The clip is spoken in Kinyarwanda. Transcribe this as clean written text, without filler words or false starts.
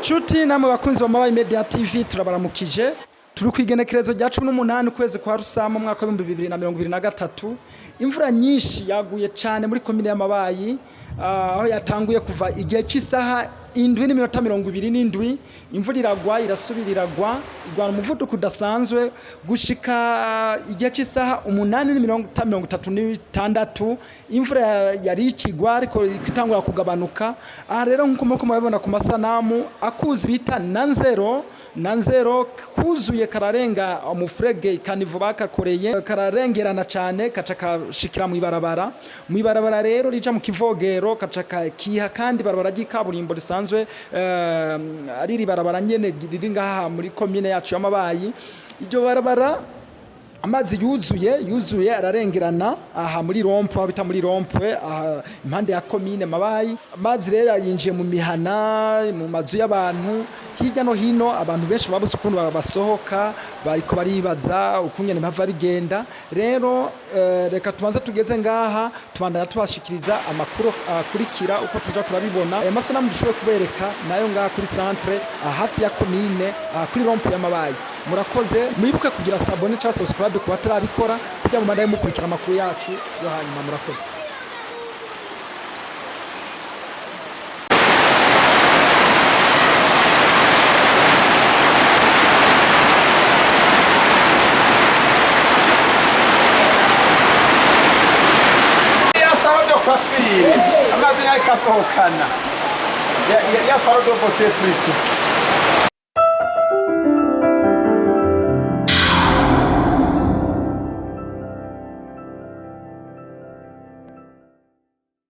Nshuti namwe bakunzi ba Mabayi Media TV turabaramukije turi kwigenekerezo rya 18 kwezi kwa Rusama mwaka wa 2023. Imvura nyinshi yaguye cyane muri komine ya Mabayi, aho yatanguye kuva igihe cy'isaha 7:27. Imvura iragwa irasubira iragwa igwana umuvuduko udasanzwe gushika igihe cy'isaha 8:36. Imvura yari ikigwa ariko itangura kugabanuka. Aha rero nkuko murabibona ku masanamu akuzi bita nanzero kuzuye kararenga umufrege kanivu bakakoreye kararengerana cyane kaca kashikira mu ibarabara rero rija mu kivogero kaca kiha kandi barabara ry'ikaburimbo risanzwe ari ribarabara nyene riri ngaha muri komine yacu ya Mabayi. Iryo barabara amazi yuzuye ararengerana aha muri rompwe bita muri rompwe impande ya komine Mabayi. Amazi rero yinjiye mu mihana mu mazu y'abantu hirya no hino. Abantu benshi babuze ukuntu basohoka bariko baribaza ukunyene mpava bigenda. Rero reka tubanze tugeze ngaha tubandanya tubashikiriza amakuru akurikira uko tuja turabibona. Aya masanamu dushoboye kubereka nayo ngaha kuri centre hafi ya komine kuri rompwe ya Mabayi. Murakoze mwibuke kugira sabone cyangwa subscribe kuba turabikora kugira ngo mandaye mukurikira amakuru yacu yo hanyuma. Murakoze. Amazi yakasohokana ya saro do pote frito